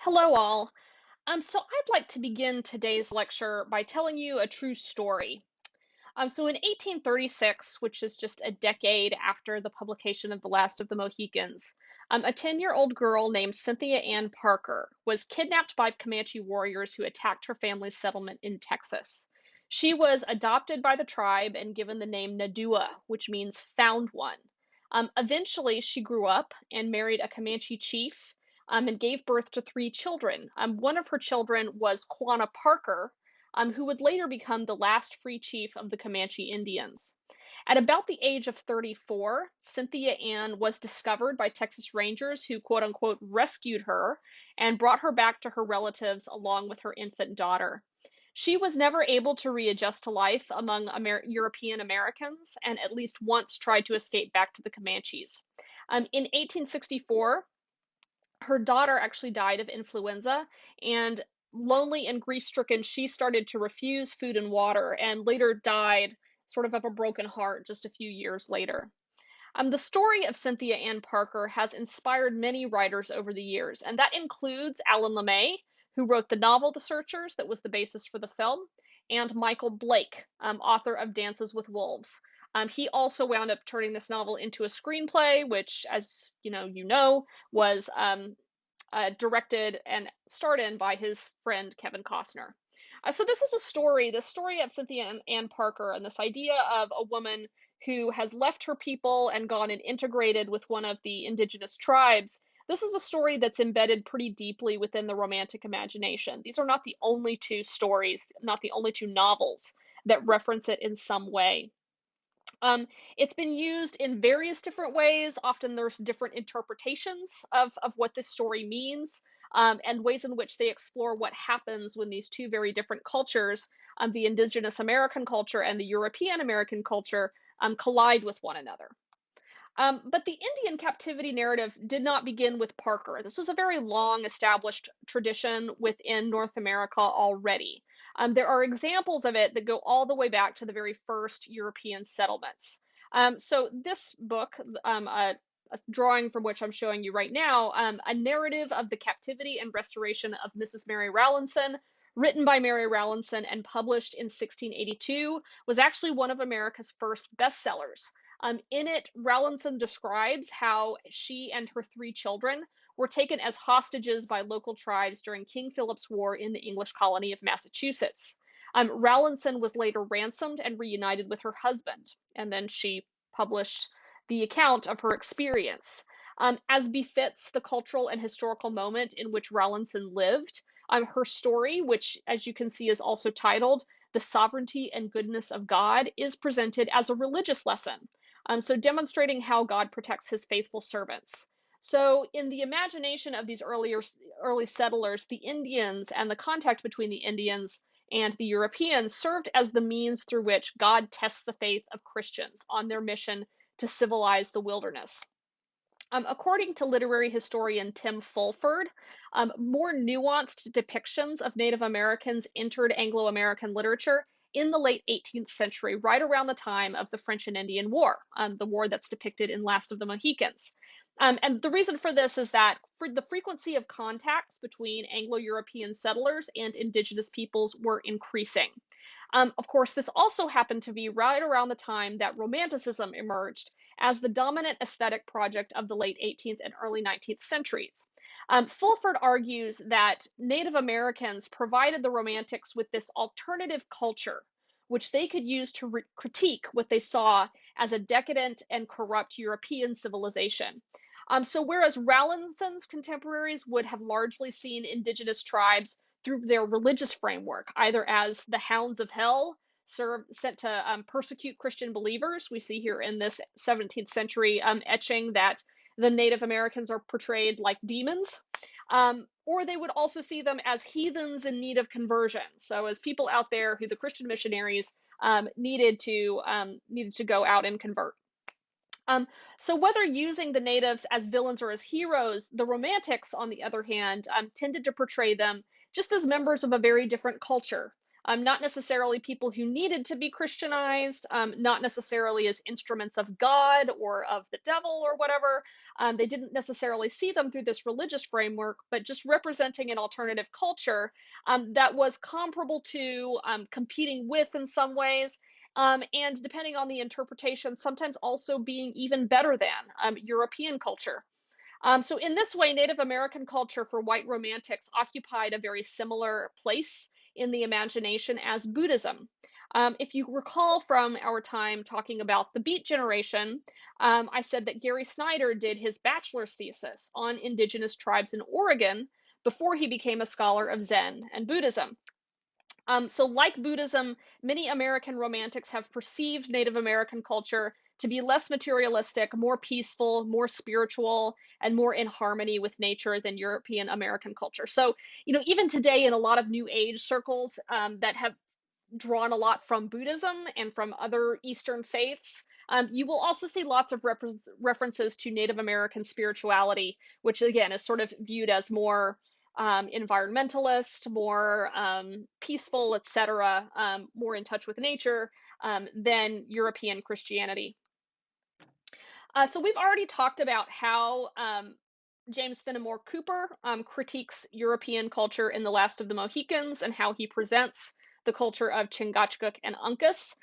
Hello, all. So I'd like to begin today's lecture by telling you a true story. So in 1836, which is just a decade after the publication of The Last of the Mohicans, a 10-year-old girl named Cynthia Ann Parker was kidnapped by Comanche warriors who attacked her family's settlement in Texas. She was adopted by the tribe and given the name Nadua, which means found one. Eventually, she grew up and married a Comanche chief and gave birth to three children. One of her children was Quanah Parker, who would later become the last free chief of the Comanche Indians. At about the age of 34, Cynthia Ann was discovered by Texas Rangers who, quote unquote, rescued her and brought her back to her relatives along with her infant daughter. She was never able to readjust to life among European Americans and at least once tried to escape back to the Comanches. In 1864, her daughter actually died of influenza, and lonely and grief stricken, she started to refuse food and water and later died sort of a broken heart just a few years later. The story of Cynthia Ann Parker has inspired many writers over the years, and that includes Alan LeMay, who wrote the novel The Searchers, that was the basis for the film, and Michael Blake, author of Dances with Wolves. He also wound up turning this novel into a screenplay, which, as was directed and starred in by his friend Kevin Costner. So this is the story of Cynthia Ann Parker, and this idea of a woman who has left her people and gone and integrated with one of the indigenous tribes. This is a story that's embedded pretty deeply within the Romantic imagination. These are not the only two stories, not the only two novels that reference it in some way. It's been used in various different ways. Often there's different interpretations of what this story means, and ways in which they explore what happens when these two very different cultures, the Indigenous American culture and the European American culture, collide with one another. But the Indian captivity narrative did not begin with Parker. This was a very long established tradition within North America already. There are examples of it that go all the way back to the very first European settlements. So this book, a drawing from which I'm showing you right now, a narrative of the captivity and restoration of Mrs. Mary Rowlandson, written by Mary Rowlandson and published in 1682, was actually one of America's first bestsellers. In it, Rowlandson describes how she and her three children were taken as hostages by local tribes during King Philip's War in the English colony of Massachusetts. Rowlandson was later ransomed and reunited with her husband, and then she published the account of her experience. As befits the cultural and historical moment in which Rowlandson lived, her story, which, as you can see, is also titled The Sovereignty and Goodness of God, is presented as a religious lesson, so demonstrating how God protects his faithful servants. So in the imagination of these early settlers, the Indians and the contact between the Indians and the Europeans served as the means through which God tests the faith of Christians on their mission to civilize the wilderness. According to literary historian Tim Fulford, more nuanced depictions of Native Americans entered Anglo American literature in the late 18th century, right around the time of the French and Indian War, the war that's depicted in Last of the Mohicans. And the reason for this is that for the frequency of contacts between Anglo European settlers and indigenous peoples were increasing. Of course, this also happened to be right around the time that Romanticism emerged as the dominant aesthetic project of the late 18th and early 19th centuries. Fulford argues that Native Americans provided the Romantics with this alternative culture, which they could use to critique what they saw as a decadent and corrupt European civilization. So whereas Rowlandson's contemporaries would have largely seen indigenous tribes through their religious framework, either as the hounds of hell, sent to persecute Christian believers. We see here in this 17th century etching that the Native Americans are portrayed like demons. Or they would also see them as heathens in need of conversion. So as people out there who the Christian missionaries needed to go out and convert. So whether using the natives as villains or as heroes, the Romantics, on the other hand, tended to portray them just as members of a very different culture, not necessarily people who needed to be Christianized, not necessarily as instruments of God or of the devil or whatever. They didn't necessarily see them through this religious framework, but just representing an alternative culture that was comparable to, competing with in some ways, and depending on the interpretation, sometimes also being even better than European culture. So, in this way, Native American culture for white romantics occupied a very similar place in the imagination as Buddhism. If you recall from our time talking about the Beat Generation, I said that Gary Snyder did his bachelor's thesis on indigenous tribes in Oregon before he became a scholar of Zen and Buddhism. So, like Buddhism, many American romantics have perceived Native American culture to be less materialistic, more peaceful, more spiritual, and more in harmony with nature than European American culture. So, even today in a lot of New Age circles that have drawn a lot from Buddhism and from other Eastern faiths. You will also see lots of references to Native American spirituality, which again is sort of viewed as more environmentalist, more peaceful, etc., more in touch with nature than European Christianity. So we've already talked about how James Fenimore Cooper critiques European culture in The Last of the Mohicans and how he presents the culture of Chingachgook and Uncas.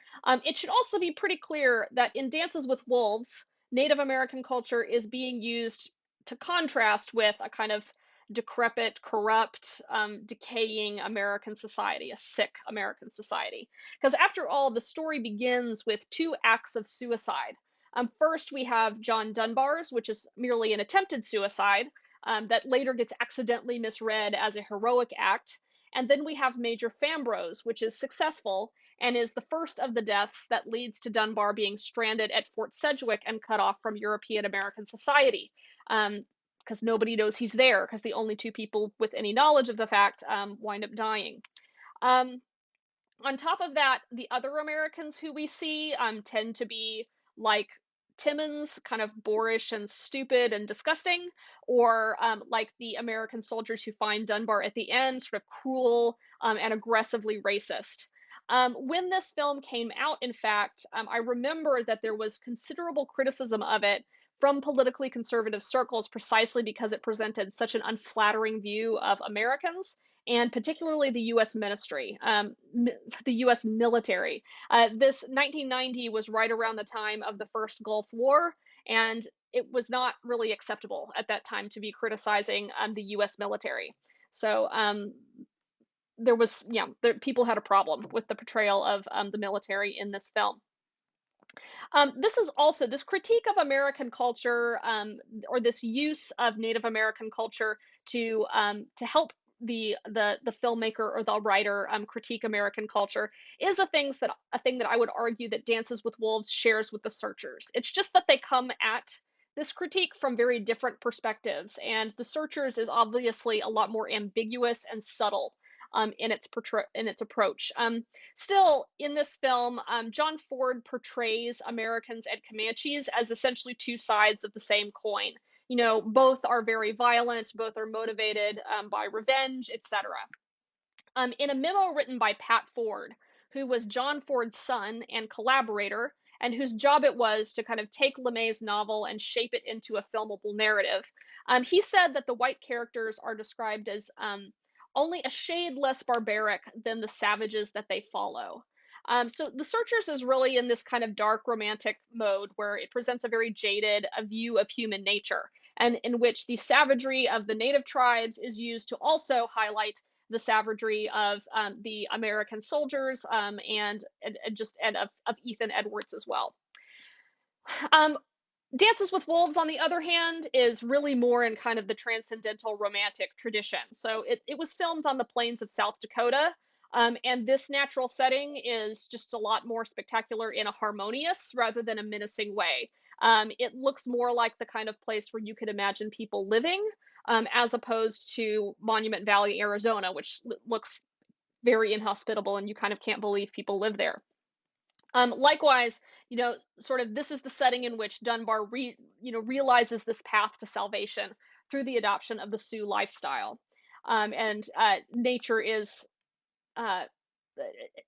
It should also be pretty clear that in Dances with Wolves, Native American culture is being used to contrast with a kind of decrepit, corrupt, decaying American society, a sick American society. Because after all, the story begins with two acts of suicide. First, we have John Dunbar's, which is merely an attempted suicide that later gets accidentally misread as a heroic act. And then we have Major Fambro's, which is successful and is the first of the deaths that leads to Dunbar being stranded at Fort Sedgwick and cut off from European American society. Because nobody knows he's there, because the only two people with any knowledge of the fact wind up dying. Um, on top of that, the other Americans who we see tend to be like Timmons, kind of boorish and stupid and disgusting, or like the American soldiers who find Dunbar at the end, sort of cruel and aggressively racist. When this film came out, in fact, I remember that there was considerable criticism of it from politically conservative circles precisely because it presented such an unflattering view of Americans and particularly the US ministry, the US military. This 1990 was right around the time of the first Gulf War, and it was not really acceptable at that time to be criticizing the US military. So there was, people had a problem with the portrayal of the military in this film. This is also this critique of American culture, or this use of Native American culture to help the filmmaker or the writer critique American culture is a thing that I would argue that Dances with Wolves shares with The Searchers. It's just that they come at this critique from very different perspectives, and The Searchers is obviously a lot more ambiguous and subtle in its approach. Still, in this film, John Ford portrays Americans and Comanches as essentially two sides of the same coin. Both are very violent, both are motivated by revenge, etc. In a memo written by Pat Ford, who was John Ford's son and collaborator, and whose job it was to kind of take LeMay's novel and shape it into a filmable narrative, he said that the white characters are described as only a shade less barbaric than the savages that they follow. So The Searchers is really in this kind of dark romantic mode where it presents a very jaded a view of human nature, and in which the savagery of the native tribes is used to also highlight the savagery of the American soldiers and of Ethan Edwards as well. Um, Dances with Wolves, on the other hand, is really more in kind of the transcendental romantic tradition. So it was filmed on the plains of South Dakota, and this natural setting is just a lot more spectacular in a harmonious rather than a menacing way. It looks more like the kind of place where you could imagine people living, as opposed to Monument Valley, Arizona, which looks very inhospitable and you kind of can't believe people live there. Likewise, sort of this is the setting in which Dunbar realizes this path to salvation through the adoption of the Sioux lifestyle. And nature is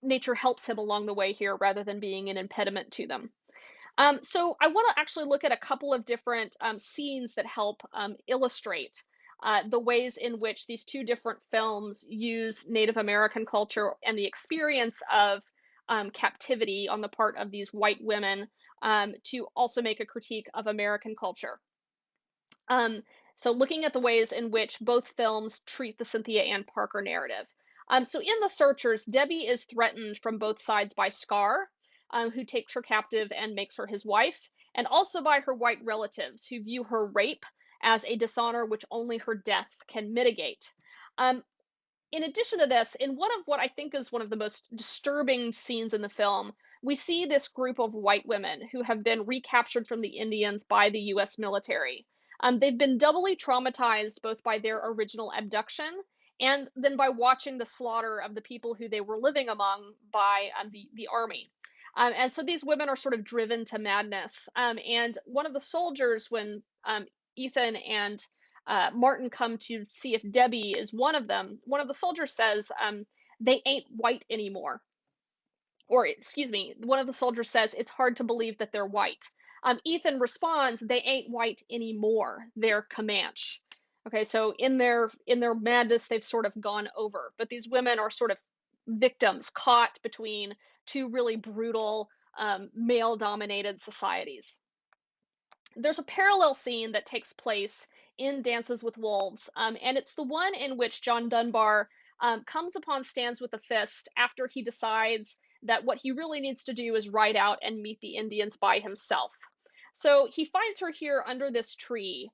nature helps him along the way here rather than being an impediment to them. So I want to actually look at a couple of different scenes that help illustrate the ways in which these two different films use Native American culture and the experience of captivity on the part of these white women to also make a critique of American culture. Um, so looking at the ways in which both films treat the Cynthia Ann Parker narrative. So in The Searchers, Debbie is threatened from both sides by Scar, who takes her captive and makes her his wife, and also by her white relatives, who view her rape as a dishonor which only her death can mitigate. Um, in addition to this, in one of what I think is one of the most disturbing scenes in the film, we see this group of white women who have been recaptured from the Indians by the US military. They've been doubly traumatized both by their original abduction and then by watching the slaughter of the people who they were living among by the army. And so these women are sort of driven to madness. And one of the soldiers, when Ethan and Martin come to see if Debbie is one of them, one of the soldiers says, they ain't white anymore. Or, excuse me, one of the soldiers says, it's hard to believe that they're white. Ethan responds, they ain't white anymore. They're Comanche. Okay, so in their madness, they've sort of gone over. But these women are sort of victims caught between two really brutal male dominated societies. There's a parallel scene that takes place in Dances with Wolves, and it's the one in which John Dunbar comes upon Stands with a Fist after he decides that what he really needs to do is ride out and meet the Indians by himself. So he finds her here under this tree,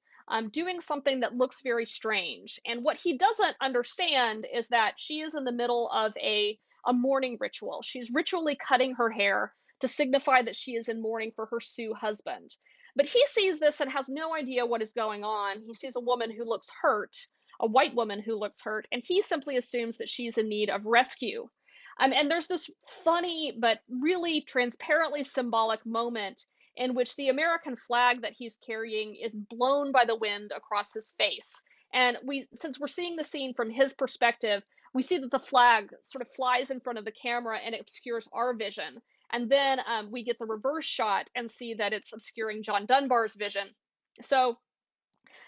doing something that looks very strange. And what he doesn't understand is that she is in the middle of a mourning ritual. She's ritually cutting her hair to signify that she is in mourning for her Sioux husband. But he sees this and has no idea what is going on. He sees a woman who looks hurt, a white woman who looks hurt, and he simply assumes that she's in need of rescue. And there's this funny but really transparently symbolic moment in which the American flag that he's carrying is blown by the wind across his face. And since we're seeing the scene from his perspective, we see that the flag sort of flies in front of the camera and it obscures our vision. And then we get the reverse shot and see that it's obscuring John Dunbar's vision. So,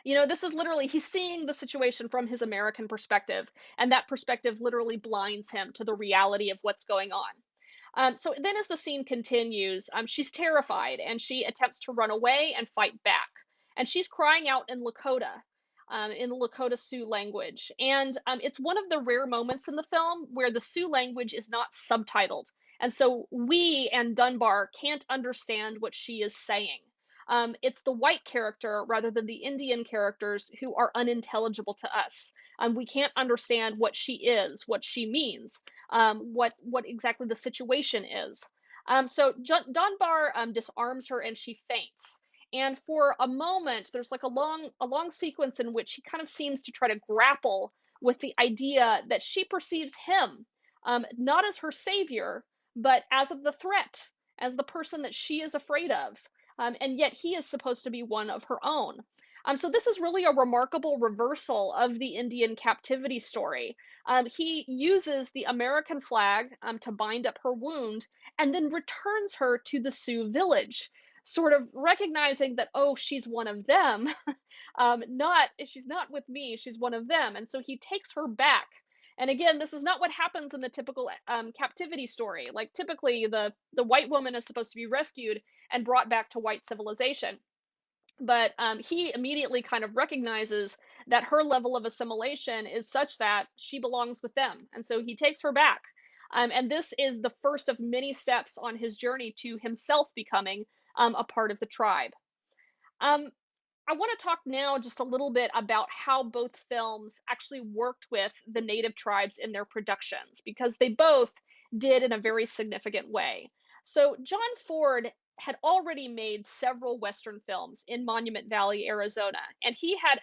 this is literally, he's seeing the situation from his American perspective, and that perspective literally blinds him to the reality of what's going on. So then, as the scene continues, she's terrified and she attempts to run away and fight back. And she's crying out in the Lakota Sioux language. And it's one of the rare moments in the film where the Sioux language is not subtitled. And so we and Dunbar can't understand what she is saying. It's the white character rather than the Indian characters who are unintelligible to us. We can't understand what she is, what she means, what exactly the situation is. So Dunbar disarms her and she faints. And for a moment, there's like a long sequence in which he kind of seems to try to grapple with the idea that she perceives him not as her savior, but as of the threat, as the person that she is afraid of. And yet he is supposed to be one of her own. So this is really a remarkable reversal of the Indian captivity story. He uses the American flag to bind up her wound and then returns her to the Sioux village, sort of recognizing that, oh, she's one of them. Not she's not with me, she's one of them. And so he takes her back. And again, this is not what happens in the typical captivity story. Like typically, the white woman is supposed to be rescued and brought back to white civilization. But he immediately kind of recognizes that her level of assimilation is such that she belongs with them. And so he takes her back. And this is the first of many steps on his journey to himself becoming a part of the tribe. Um, I want to talk now just a little bit about how both films actually worked with the native tribes in their productions, because they both did in a very significant way. So, John Ford had already made several Western films in Monument Valley, Arizona, and he had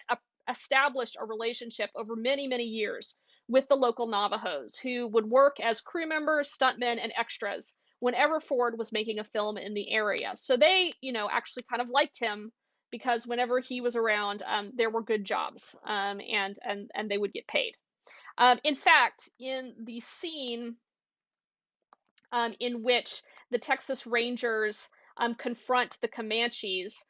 established a relationship over many, many years with the local Navajos who would work as crew members, stuntmen, and extras whenever Ford was making a film in the area. So they, actually kind of liked him because whenever he was around, there were good jobs, and they would get paid. In fact, in the scene in which the Texas Rangers confront the Comanches.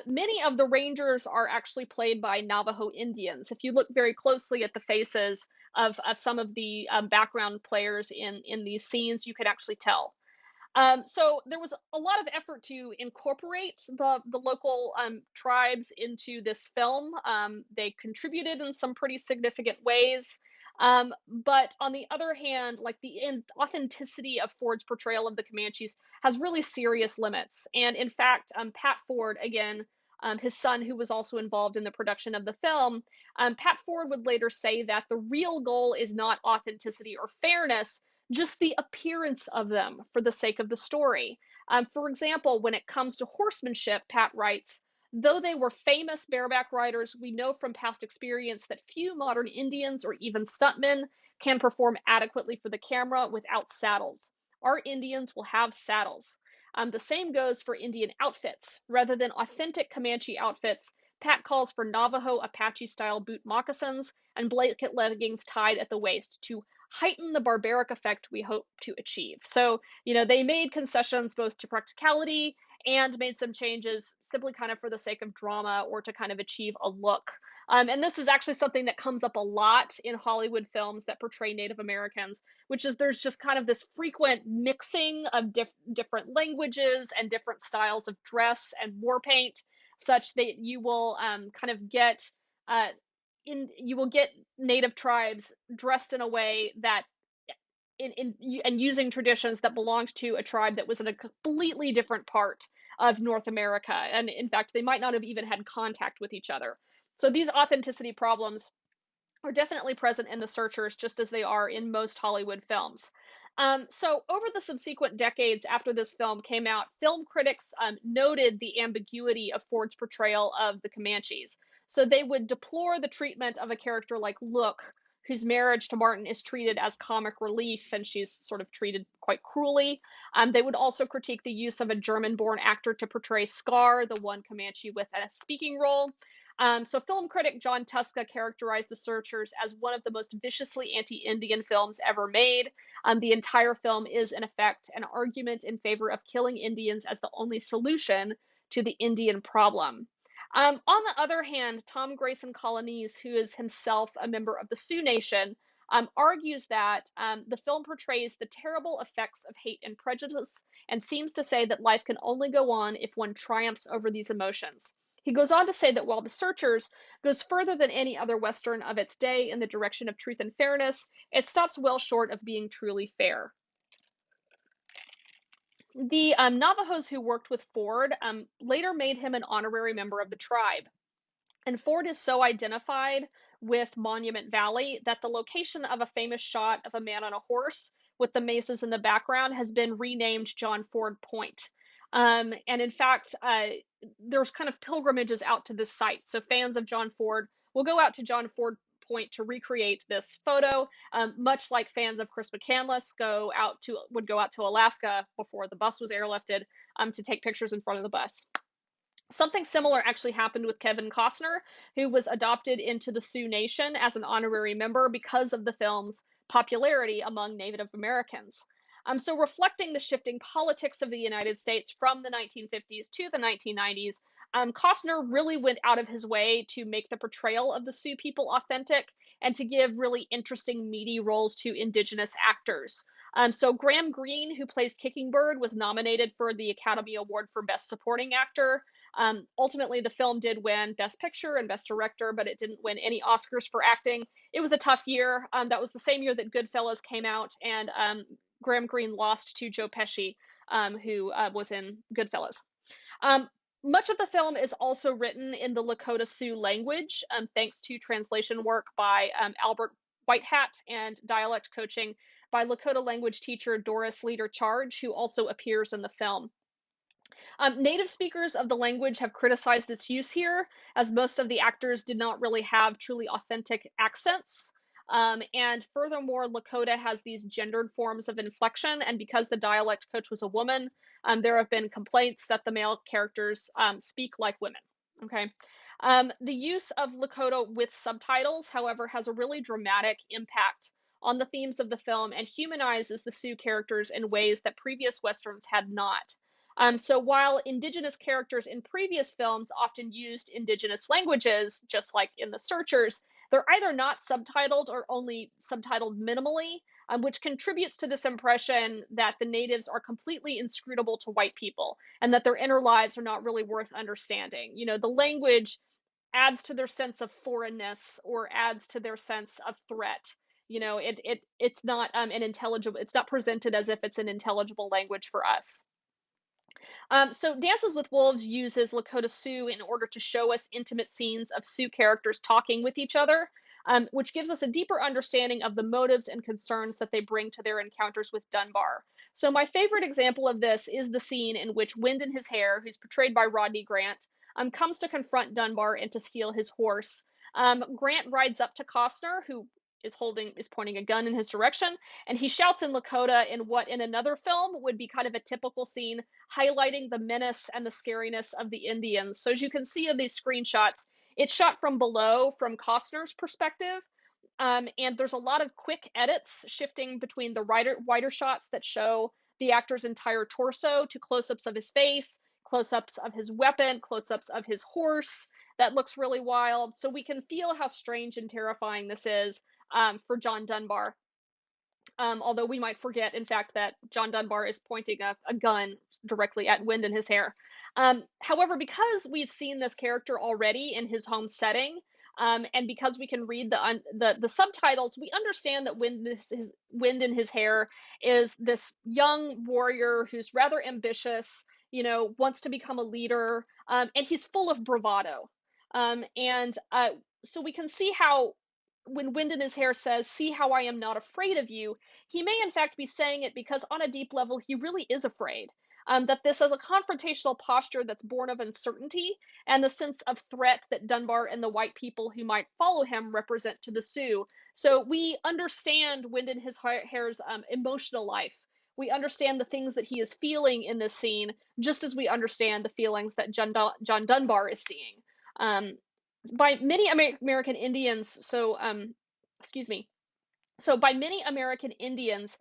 Many of the Rangers are actually played by Navajo Indians. If you look very closely at the faces of some of the background players in these scenes, you can actually tell. So there was a lot of effort to incorporate the local tribes into this film. They contributed in some pretty significant ways, but on the other hand, like authenticity of Ford's portrayal of the Comanches has really serious limits. And in fact, Pat Ford again. His son, who was also involved in the production of the film, Pat Ford would later say that the real goal is not authenticity or fairness, just the appearance of them for the sake of the story. For example, when it comes to horsemanship, Pat writes, though they were famous bareback riders, we know from past experience that few modern Indians or even stuntmen can perform adequately for the camera without saddles. Our Indians will have saddles. The same goes for Indian outfits. Rather than authentic Comanche outfits, Pat calls for Navajo Apache style boot moccasins and blanket leggings tied at the waist to heighten the barbaric effect we hope to achieve. So, they made concessions both to practicality and made some changes simply kind of for the sake of drama or to kind of achieve a look. And this is actually something that comes up a lot in Hollywood films that portray Native Americans, which is there's just kind of this frequent mixing of different languages and different styles of dress and war paint, such that you will kind of get uh, you will get native tribes dressed in a way that and using traditions that belonged to a tribe that was in a completely different part of North America. And in fact, they might not have even had contact with each other. So these authenticity problems are definitely present in The Searchers, just as they are in most Hollywood films. So, over the subsequent decades after this film came out, film critics noted the ambiguity of Ford's portrayal of the Comanches. So, they would deplore the treatment of a character like Look, whose marriage to Martin is treated as comic relief and she's sort of treated quite cruelly. They would also critique the use of a German born actor to portray Scar, the one Comanche with a speaking role. So, film critic John Tuska characterized The Searchers as one of the most viciously anti Indian films ever made. The entire film is, in effect, an argument in favor of killing Indians as the only solution to the Indian problem. On the other hand, Tom Grayson Colonies, who is himself a member of the Sioux Nation, argues that the film portrays the terrible effects of hate and prejudice and seems to say that life can only go on if one triumphs over these emotions. He goes on to say that while The Searchers goes further than any other Western of its day in the direction of truth and fairness, it stops well short of being truly fair. The Navajos who worked with Ford later made him an honorary member of the tribe. And Ford is so identified with Monument Valley that the location of a famous shot of a man on a horse with the mesas in the background has been renamed John Ford Point. And in fact, there's kind of pilgrimages out to this site. So fans of John Ford will go out to John Ford Point to recreate this photo, much like fans of Chris McCandless would go out to Alaska before the bus was airlifted to take pictures in front of the bus. Something similar actually happened with Kevin Costner, who was adopted into the Sioux Nation as an honorary member because of the film's popularity among Native Americans. So, reflecting the shifting politics of the United States from the 1950s to the 1990s, Costner really went out of his way to make the portrayal of the Sioux people authentic and to give really interesting, meaty roles to Indigenous actors. So, Graham Greene, who plays Kicking Bird, was nominated for the Academy Award for Best Supporting Actor. Ultimately, the film did win Best Picture and Best Director, but it didn't win any Oscars for acting. It was a tough year. That was the same year that Goodfellas came out, and Graham Greene lost to Joe Pesci, who was in Goodfellas. Um, Much of the film is also written in the Lakota Sioux language, thanks to translation work by Albert Whitehat and dialect coaching by Lakota language teacher Doris Leader Charge, who also appears in the film. Native speakers of the language have criticized its use here, as most of the actors did not really have truly authentic accents. And furthermore, Lakota has these gendered forms of inflection, and because the dialect coach was a woman, there have been complaints that the male characters speak like women. Okay. The use of Lakota with subtitles, however, has a really dramatic impact on the themes of the film and humanizes the Sioux characters in ways that previous Westerns had not. So while indigenous characters in previous films often used indigenous languages, just like in The Searchers, they're either not subtitled or only subtitled minimally, which contributes to this impression that the natives are completely inscrutable to white people and that their inner lives are not really worth understanding. The language adds to their sense of foreignness or adds to their sense of threat. It's not an intelligible. It's not presented as if it's an intelligible language for us. So Dances with Wolves uses Lakota Sioux in order to show us intimate scenes of Sioux characters talking with each other, which gives us a deeper understanding of the motives and concerns that they bring to their encounters with Dunbar. So my favorite example of this is the scene in which Wind in His Hair, who's portrayed by Rodney Grant, comes to confront Dunbar and to steal his horse. Grant rides up to Costner, who is pointing a gun in his direction, and he shouts in Lakota in what in another film would be kind of a typical scene, highlighting the menace and the scariness of the Indians. So as you can see in these screenshots, it's shot from below, from Costner's perspective. And there's a lot of quick edits shifting between the wider shots that show the actor's entire torso to close-ups of his face, close-ups of his weapon, close-ups of his horse. That looks really wild. So we can feel how strange and terrifying this is for John Dunbar. Although we might forget, in fact, that John Dunbar is pointing a gun directly at Wind in His Hair. However, because we've seen this character already in his home setting, and because we can read the subtitles, we understand that Wind in His Hair is this young warrior who's rather ambitious, wants to become a leader, and he's full of bravado. And so we can see how when Wind in His Hair says, "See how I am not afraid of you," he may in fact be saying it because on a deep level, he really is afraid. That this is a confrontational posture that's born of uncertainty and the sense of threat that Dunbar and the white people who might follow him represent to the Sioux. So we understand Wind in His Hair's emotional life. We understand the things that he is feeling in this scene, just as we understand the feelings that John Dunbar is seeing. Um, by many American Indians, excuse me. So, by many American Indians,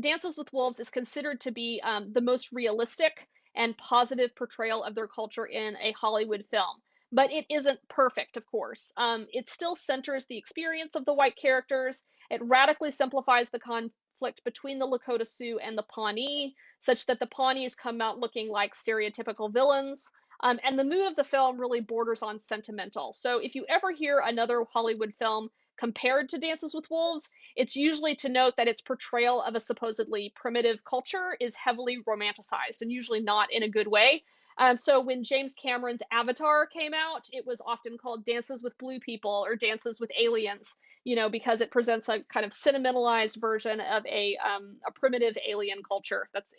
Dances with Wolves is considered to be the most realistic and positive portrayal of their culture in a Hollywood film. But it isn't perfect, of course. It still centers the experience of the white characters. It radically simplifies the conflict between the Lakota Sioux and the Pawnee, such that the Pawnees come out looking like stereotypical villains. And the mood of the film really borders on sentimental. So, if you ever hear another Hollywood film compared to Dances with Wolves, it's usually to note that its portrayal of a supposedly primitive culture is heavily romanticized and usually not in a good way. So when James Cameron's Avatar came out, it was often called Dances with Blue People or Dances with Aliens, because it presents a kind of sentimentalized version of a primitive alien culture that's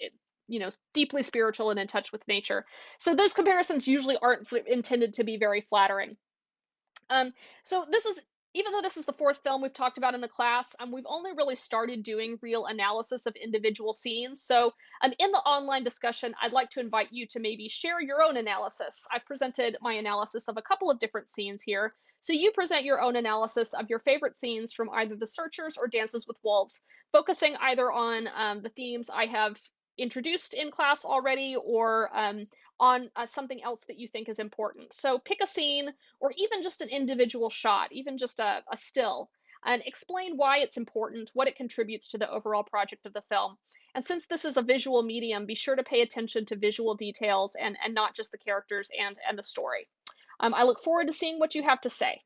deeply spiritual and in touch with nature. So those comparisons usually aren't intended to be very flattering. Um, so this is Even though this is the fourth film we've talked about in the class, we've only really started doing real analysis of individual scenes. So in the online discussion, I'd like to invite you to maybe share your own analysis. I've presented my analysis of a couple of different scenes here. So you present your own analysis of your favorite scenes from either The Searchers or Dances with Wolves, focusing either on the themes I have introduced in class already or on something else that you think is important. So pick a scene or even just an individual shot, even just a still, and explain why it's important, what it contributes to the overall project of the film. And since this is a visual medium, be sure to pay attention to visual details and not just the characters and the story. I look forward to seeing what you have to say.